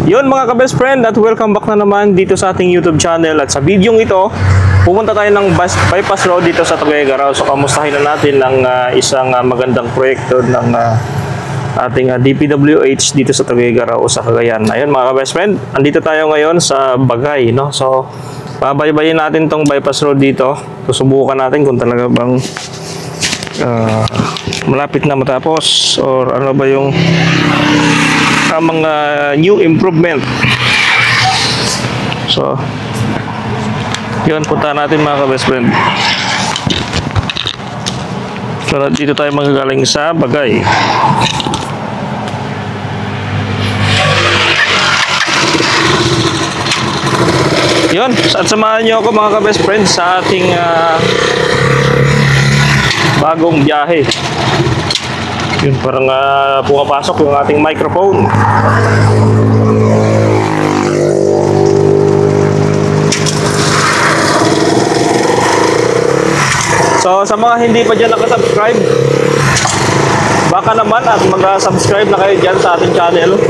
Yun mga ka-best friend, at welcome back na naman dito sa ating YouTube channel. At sa video ito, pupunta tayo ng bypass road dito sa Tuguegarao. So kamustahin na natin ang isang magandang proyekto ng ating DPWH dito sa Tuguegarao sa Cagayan. Ayun mga ka-best friend, andito tayo ngayon sa Bagay, no? So pabaybayin natin tong bypass road dito. Susubukan natin kung talaga bang malapit na matapos or ano ba yung mga new improvement. So yun, punta natin mga ka-best friend. So dito tayo magagaling sa Bagay. Yun, at samahan nyo ako mga ka-best friend sa ating bagong biyahe. Yun, parang pumapasok yung ating microphone. So sa mga hindi pa dyan nakasubscribe, baka naman at mag-subscribe na kayo dyan sa ating channel.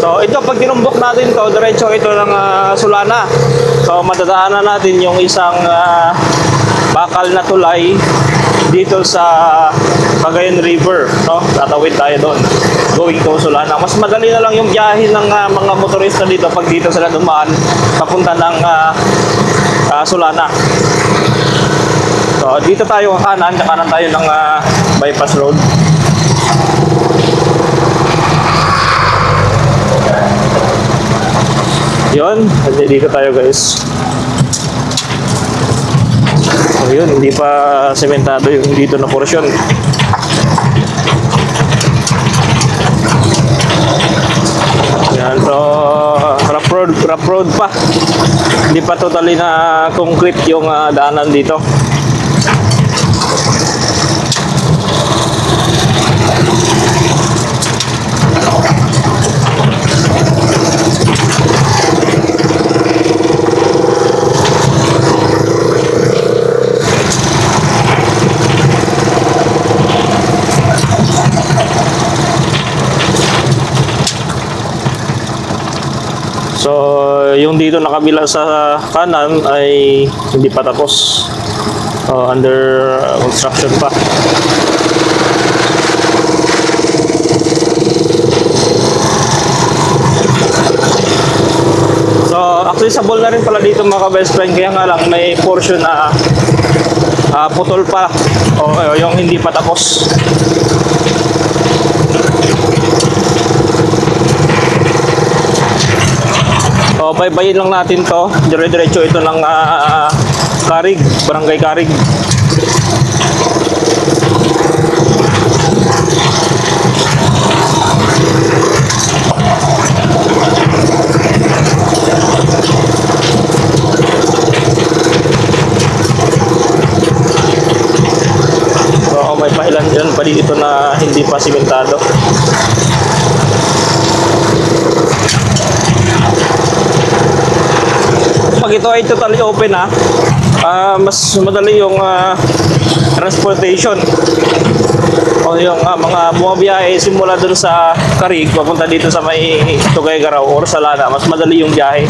So ito, pag tinumbok natin to, diretso ito ng Sulana. So madadaanan natin yung isang bakal na tulay dito sa Cagayan River, no? Tatawid tayo doon, going to Sulana. Mas madali na lang yung biyahe ng mga motorista dito pag dito sila dumaan papunta ng Sulana. So dito tayo kanan tayo ng bypass road. Yun, dito tayo guys. So yun, hindi pa sementado yung dito na porsyon. Yan, so rough road pa. Hindi pa totally na concrete yung daanan dito. So, yung dito nakabila sa kanan ay hindi pa tapos. Under construction pa. So, accessible na rin pala dito mga ka-best friend. Kaya nga lang may portion na putol pa. O yung hindi pa tapos. So, baybayin lang natin to. Dire-diretso ito ng Carig, Barangay Carig. So, may pailan dyan pa dito na hindi pa simentado. Pag ito ay totally open mas madali yung transportation o yung mga bumabiyahe simula dun sa Carig papunta dito sa may Tuguegarao or Salana. Mas madali yung biyahe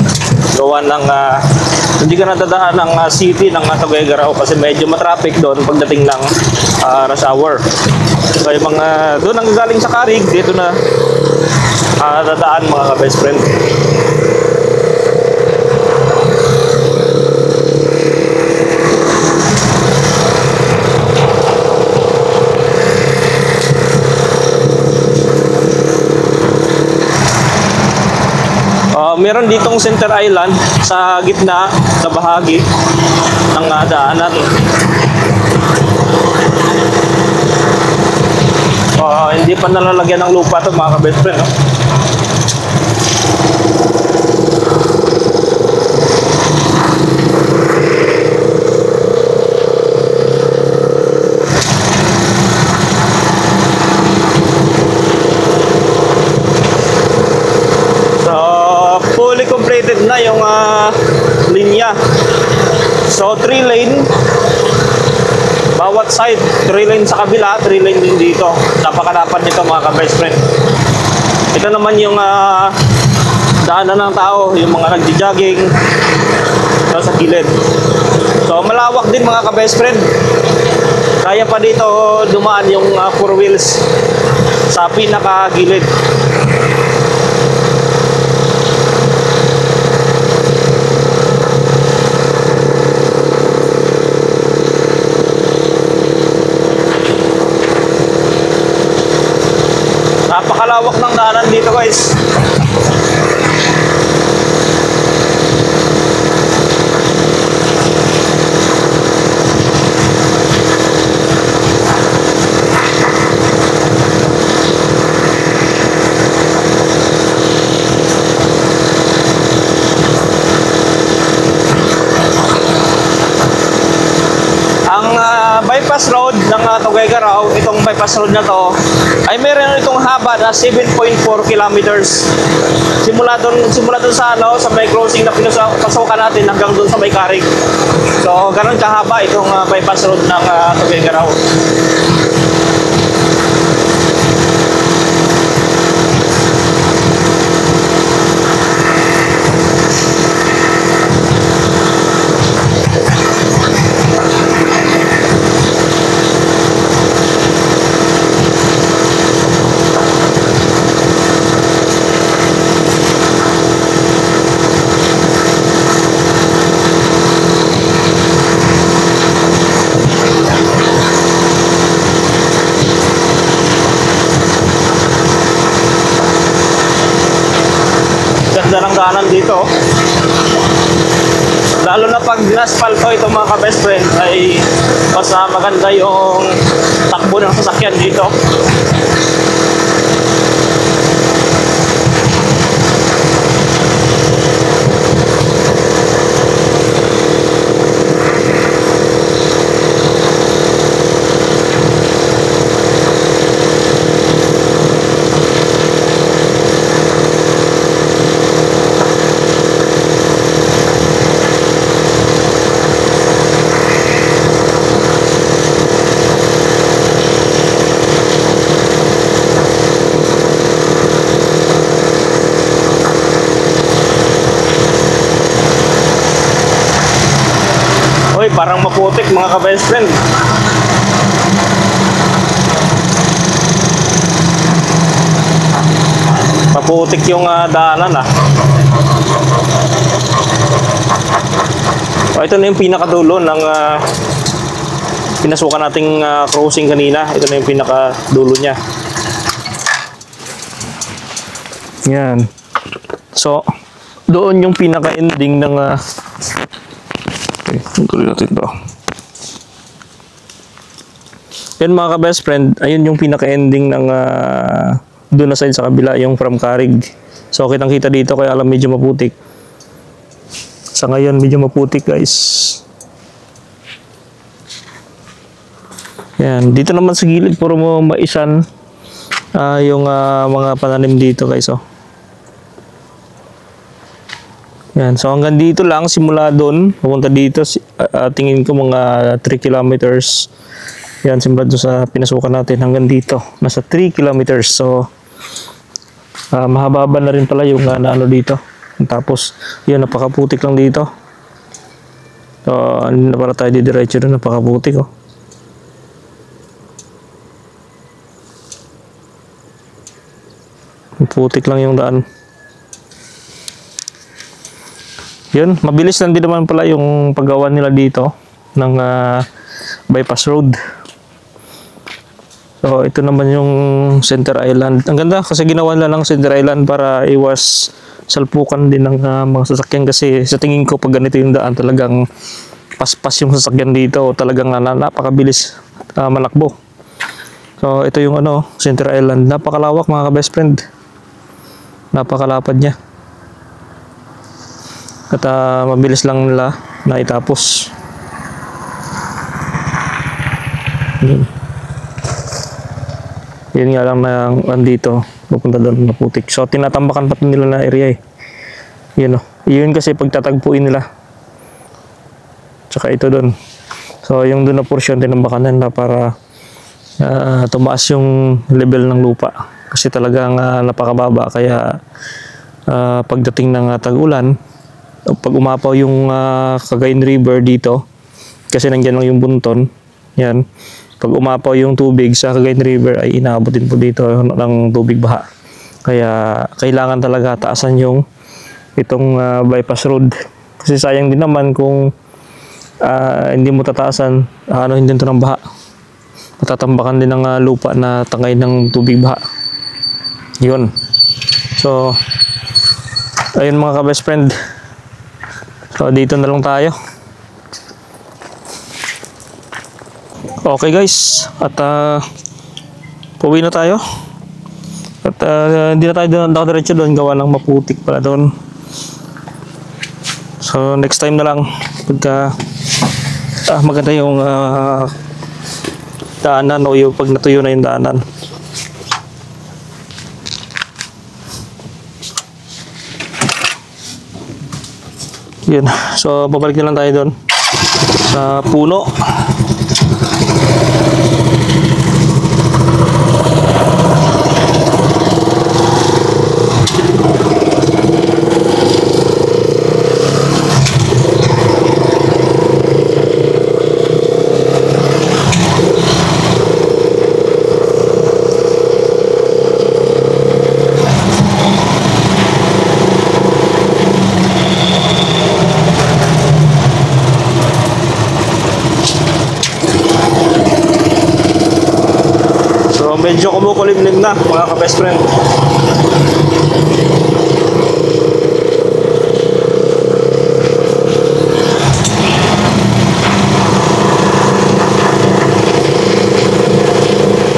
gawa ng hindi ka natadaan ng city ng Tuguegarao kasi medyo matraffic doon pagdating ng rush hour. So yung mga doon ang galing sa Carig dito na dadaan mga ka-best friend. Meron ditong center island sa gitna na bahagi ng daanan. Hindi pa nalalagyan ng lupa ito mga ka-best friend, no? completed na yung linya. So 3 lane bawat side, 3 lane sa kabila, 3 lane din dito. Napakadapat nito mga ka-best friend. Ito naman yung daanan ng tao, yung mga nagji-jogging sa gilid. So malawak din mga ka-best friend. Kaya pa dito dumaan yung 4 wheels sa pinaka-gilid. Napakalawak ng daanan dito guys. Bypass road ng Tuguegarao, itong bypass road na to ay meron itong haba na 7.4 kilometers. Simula doon sa sa may crossing na pinasokan natin hanggang doon sa may Carig. So ganun kahaba itong bypass road ng Tuguegarao. Ganda ng daanan dito. Lalo na pag dinaspalto ito mga ka-best friend ay mas maganda yung takbo ng sasakyan dito. Uy, parang maputik mga ka-best friend. Maputik yung daanan ito na yung pinakadulo ng pinasukan nating crossing kanina. Ito na yung pinakadulo niya. Yan. So, doon yung pinaka-ending ng okay, tuloy natin to. Yan mga ka-best friend, ayun yung pinaka-ending ng doon na side sa kabila, yung from Carig. So kitang kita dito kaya alam medyo maputik. Sa ngayon medyo maputik guys. Yan, dito naman sa gilid puro mo maisan yung mga pananim dito guys. Yan, so hanggang dito lang, simula doon pupunta dito, tingin ko mga 3 kilometers. Yan, simula doon sa pinasukan natin hanggang dito, nasa 3 kilometers. So mahaba na rin pala yung ano dito. Tapos yun, napakaputik lang dito. So na para tayo didiretso doon, napakaputik putik lang yung daan. Yun, mabilis lang din naman pala yung paggawa nila dito ng bypass road. So ito naman yung Center Island. Ang ganda kasi ginawa nila ng Center Island para iwas salpukan din ng mga sasakyan, kasi sa tingin ko pag ganito yung daan talagang paspas yung sasakyan dito, talagang napakabilis malakbo. So ito yung Center Island. Napakalawak mga ka-best friend. Napakalapad niya. At mabilis lang nila na itapos. Yun nga lang na andito, pupunta doon maputik. So tinatambakan pa nila na area Yun kasi pagtatagpuin nila. Tsaka ito doon. So yung doon na portion tinambakan nila para tumaas yung level ng lupa. Kasi talagang napakababa, kaya pagdating ng tag-ulan, pag umapaw yung Cagayan River dito, kasi nandiyan lang yung bunton, yan. Pag umapaw yung tubig sa Cagayan River ay inaabot din po dito ng tubig baha. Kaya kailangan talaga taasan yung itong bypass road. Kasi sayang din naman kung hindi mo tataasan, hindi ito ng baha. Matatambakan din ng lupa na tangay ng tubig baha. Yun. So, ayun mga ka-best friend. So, dito na lang tayo. Okay guys, at pauwi na tayo. At hindi na tayo nakadiretso doon, gawa ng maputik pala doon. So next time na lang, pagka maganda yung daanan, o yung pag natuyo na yung daanan. Yun, so babalik na lang tayo doon sa puno. Medyo kumukulimlim na mga ka-best friend.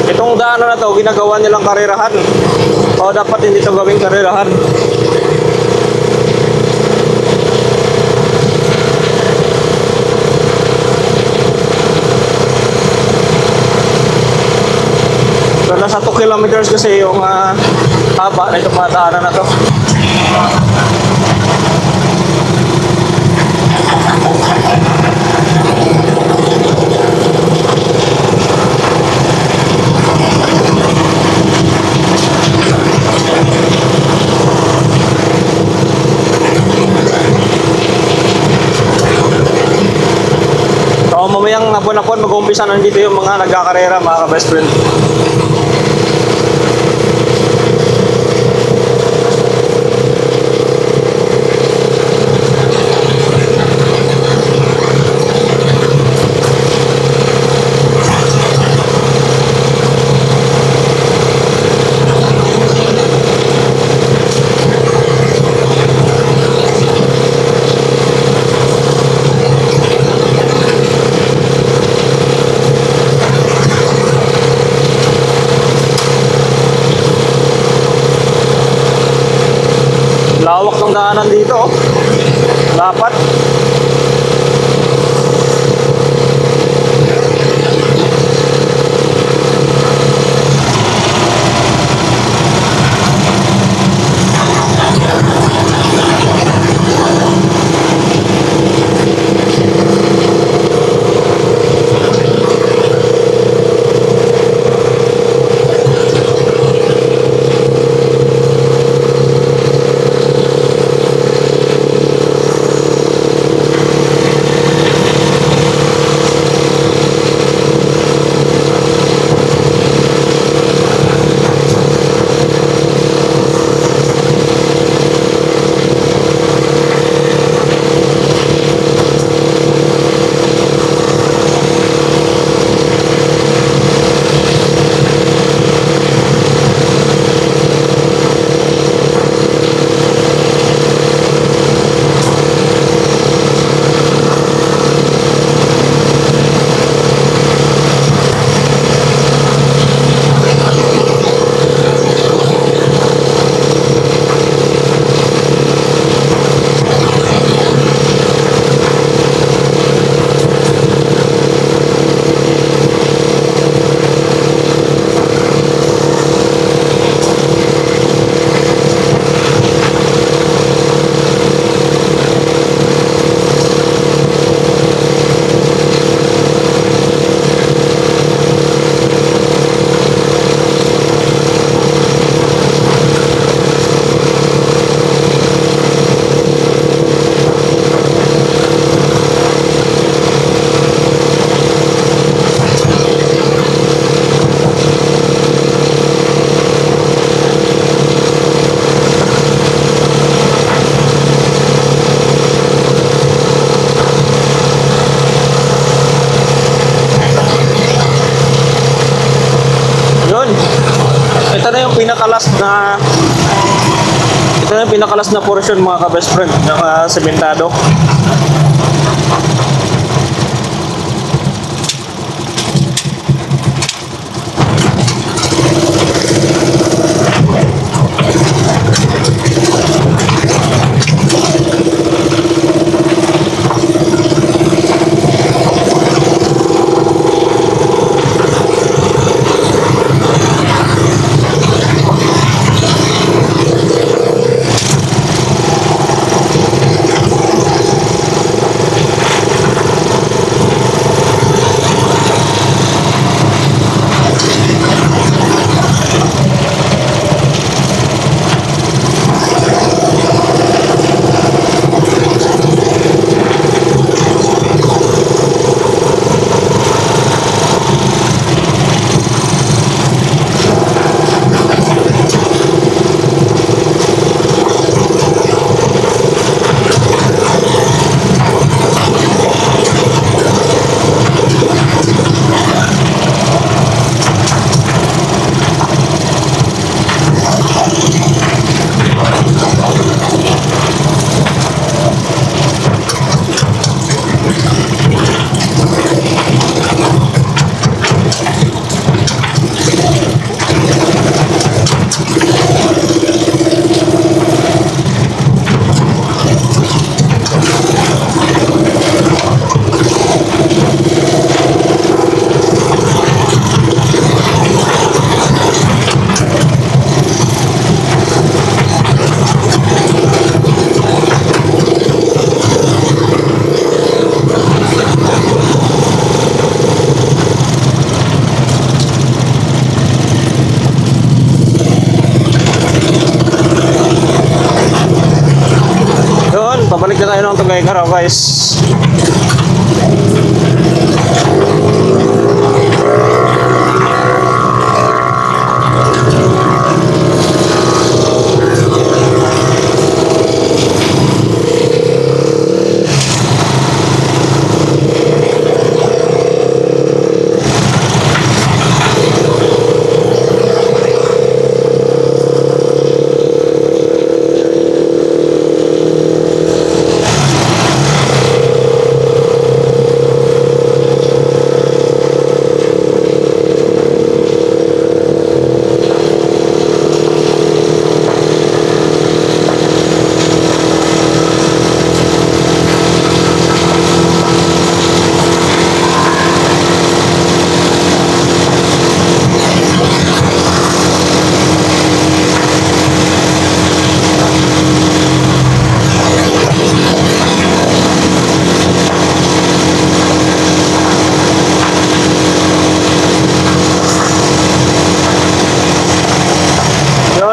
Itong daanan na to, ginagawa nilang karerahan. O dapat hindi ito gawing karerahan. Nasa 2 kilometers kasi yung haba na itong mga daanan na to. So mamayang hapon-hapon mag-uumpisa na dito yung mga nagkakarera mga ka-best friend. Lawak ng daanan dito, oh. Dapat. ito na yung pinakalas na portion mga ka-best friend ng sementado. Pabalik na tayo ng Tuguegarao guys.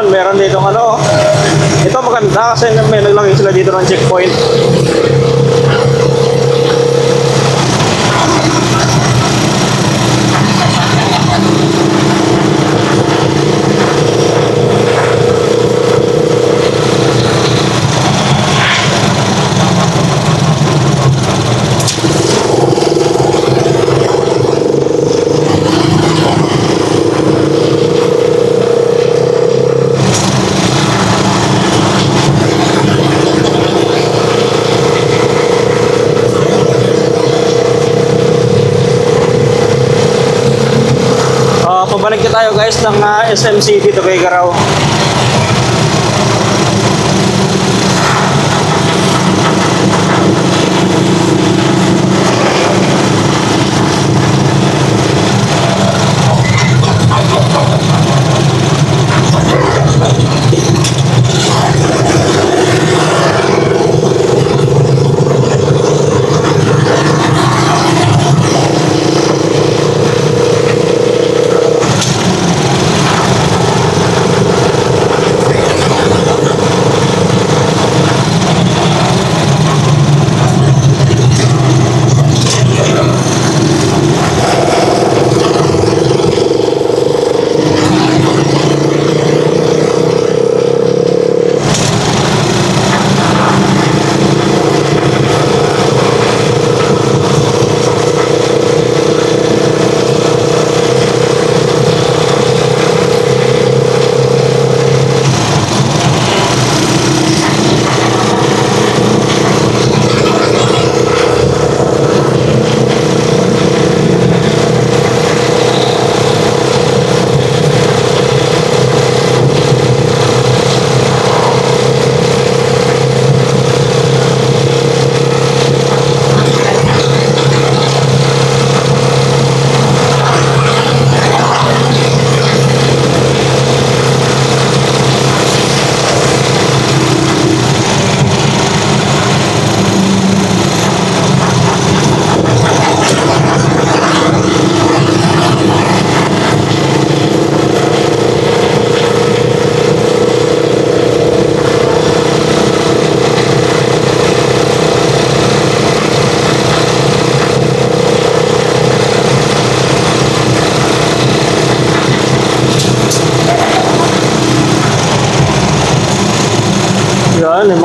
Meron dito ano, ito maganda kasi may naglagay sila dito ng checkpoint. Pabalik na tayo guys ng SM City Tuguegarao.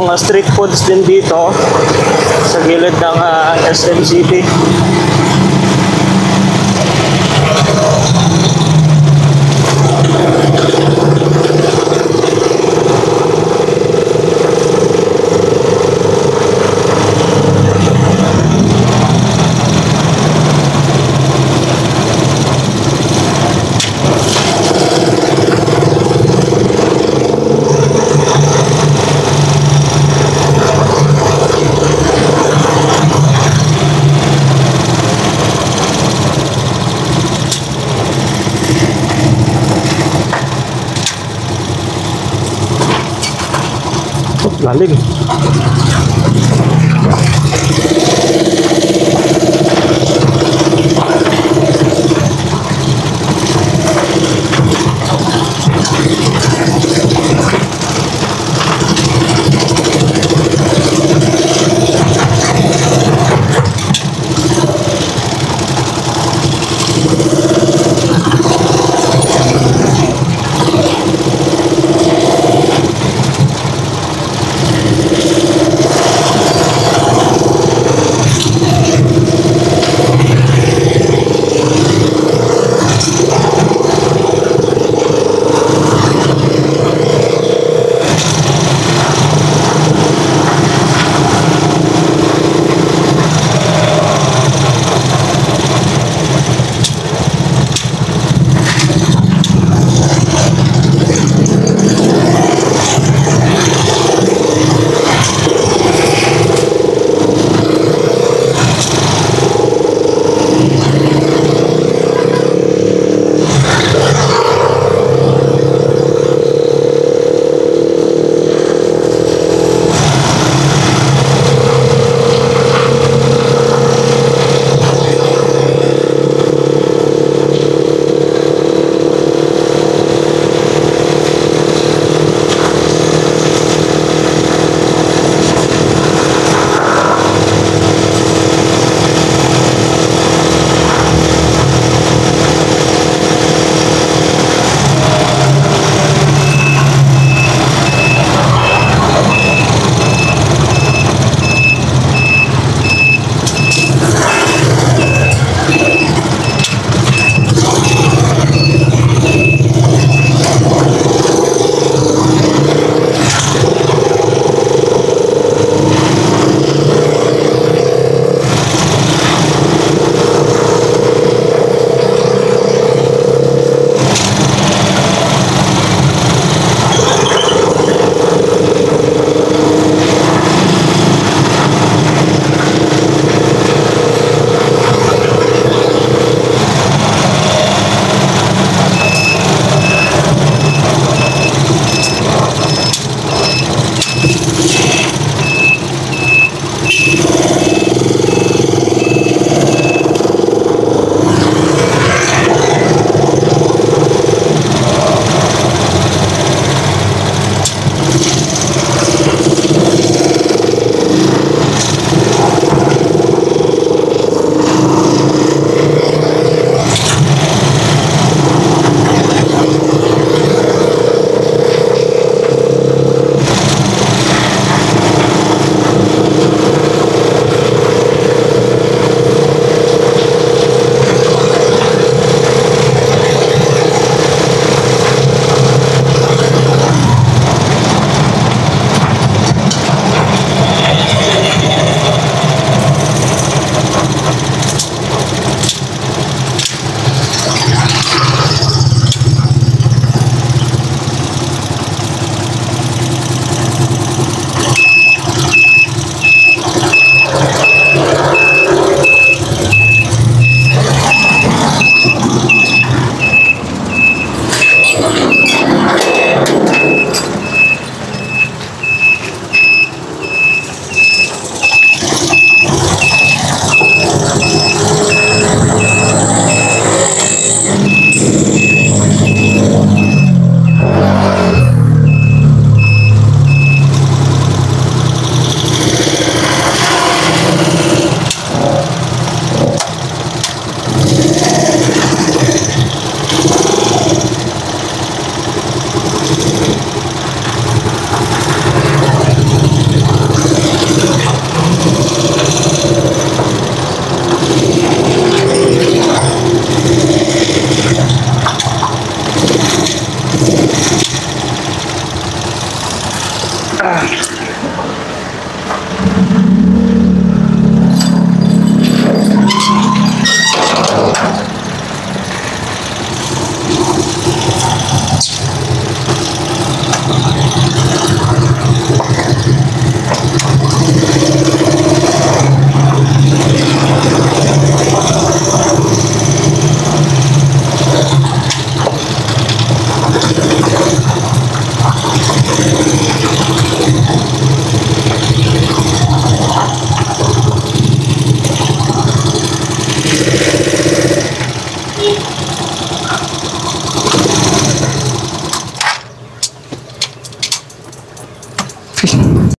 mga street foods din dito sa gilid ng SM City. Lalim.